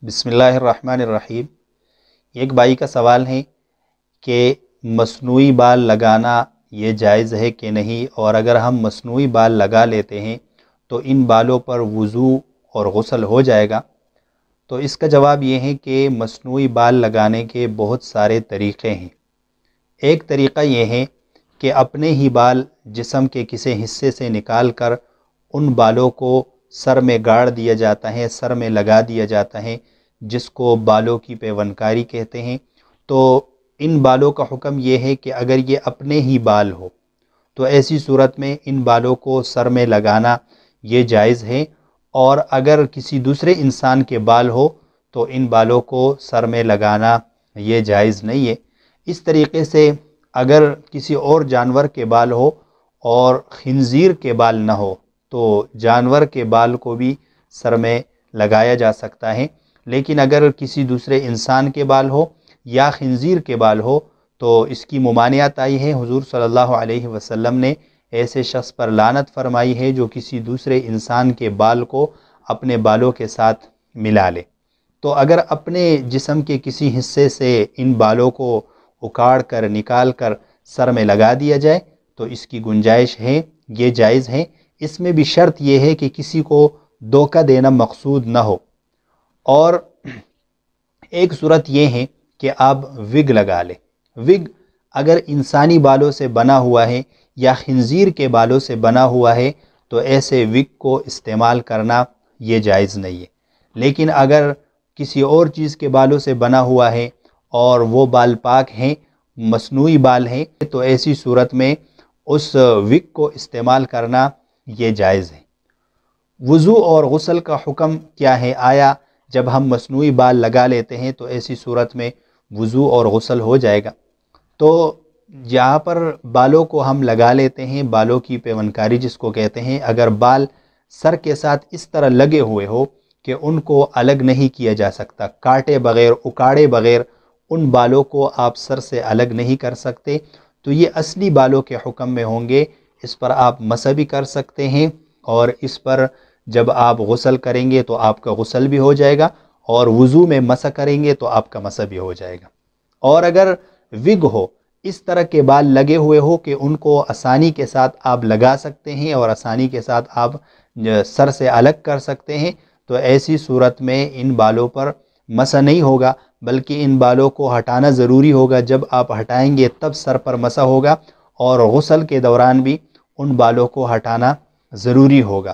بسم اللہ الرحمن الرحیم۔ ایک بھائی کا سوال ہے کہ مصنوعی بال لگانا یہ جائز ہے کہ نہیں، اور اگر ہم مصنوعی بال لگا لیتے ہیں تو ان بالوں پر وضو اور غسل ہو جائے گا؟ تو اس کا جواب یہ ہے کہ مصنوعی بال لگانے کے بہت سارے طریقے ہیں۔ ایک طریقہ یہ ہے کہ اپنے ہی بال جسم کے کسی حصے سے نکال کر ان بالوں کو سر میں گاڑ دیا جاتا ہے، سر میں لگا دیا جاتا ہے، جس کو بالوں کی پیوندکاری کہتے ہیں۔ تو ان بالوں کا حکم یہ ہے کہ اگر یہ اپنے ہی بال ہو تو ایسی صورت میں ان بالوں کو سر میں لگانا یہ جائز ہے، اور اگر کسی دوسرے انسان کے بال ہو تو ان بالوں کو سر میں لگانا یہ جائز نہیں ہے۔ اس طریقے سے اگر کسی اور جانور کے بال ہو اور خنزیر کے بال نہ ہو تو جانور کے بال کو بھی سر میں لگایا جا سکتا ہے، لیکن اگر کسی دوسرے انسان کے بال ہو یا خنزیر کے بال ہو تو اس کی ممانعت آئی ہے۔ حضور صلی اللہ علیہ وسلم نے ایسے شخص پر لعنت فرمائی ہے جو کسی دوسرے انسان کے بال کو اپنے بالوں کے ساتھ ملا لے۔ تو اگر اپنے جسم کے کسی حصے سے ان بالوں کو اکاڑ کر نکال کر سر میں لگا دیا جائے تو اس کی گنجائش ہے، یہ جائز ہے۔ اس میں بھی شرط یہ ہے کہ کسی کو دھوکہ دینا مقصود نہ ہو۔ اور ایک صورت یہ ہے کہ آپ وگ لگا لیں۔ وگ اگر انسانی بالوں سے بنا ہوا ہے یا خنزیر کے بالوں سے بنا ہوا ہے تو ایسے وگ کو استعمال کرنا یہ جائز نہیں ہے، لیکن اگر کسی اور چیز کے بالوں سے بنا ہوا ہے اور وہ بال پاک ہیں، مصنوعی بال ہیں، تو ایسی صورت میں اس وگ کو استعمال کرنا یہ جائز ہے۔ وضو اور غسل کا حکم کیا ہے؟ آیا جب ہم مصنوعی بال لگا لیتے ہیں تو ایسی صورت میں وضو اور غسل ہو جائے گا؟ تو جہاں پر بالوں کو ہم لگا لیتے ہیں، بالوں کی پیوندکاری جس کو کہتے ہیں، اگر بال سر کے ساتھ اس طرح لگے ہوئے ہو کہ ان کو الگ نہیں کیا جا سکتا، کاٹے بغیر، اکاڑے بغیر ان بالوں کو آپ سر سے الگ نہیں کر سکتے، تو یہ اصلی بالوں کے حکم میں ہوں گے۔ اس پر آپ مسح بھی کر سکتے ہیں، اور اس پر جب آپ غسل کریں گے تو آپ کا غسل بھی ہو جائے گا، اور وضو میں مسح کریں گے تو آپ کا مسح بھی ہو جائے گا۔ اور اگر وگ ہو، اس طرح کے بال لگے ہوئے ہو کہ ان کو آسانی کے ساتھ آپ لگا سکتے ہیں اور آسانی کے ساتھ آپ سر سے الگ کر سکتے ہیں، تو ایسی صورت میں ان بالوں پر مسح نہیں ہوگا، بلکہ ان بالوں کو ہٹانا ضروری ہوگا۔ جب آپ ہٹائیں گے تب سر پر مسح ہوگا، اور غسل کے دوران بھی ان بالوں کو ہٹانا ضروری ہوگا۔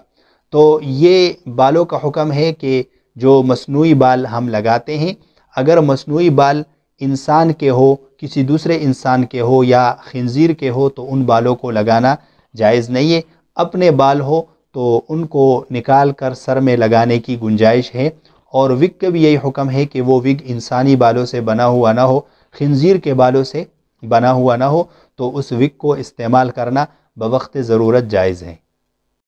تو یہ بالوں کا حکم ہے کہ جو مصنوعی بال ہم لگاتے ہیں، اگر مصنوعی بال انسان کے ہو، کسی دوسرے انسان کے ہو یا خنزیر کے ہو تو ان بالوں کو لگانا جائز نہیں ہے۔ اپنے بال ہو تو ان کو نکال کر سر میں لگانے کی گنجائش ہے۔ اور وگ کا بھی یہی حکم ہے کہ وہ وگ انسانی بالوں سے بنا ہوا نہ ہو، خنزیر کے بالوں سے بنا ہوا نہ ہو، تو اس وگ کو استعمال کرنا بوقت ضرورت جائز ہے۔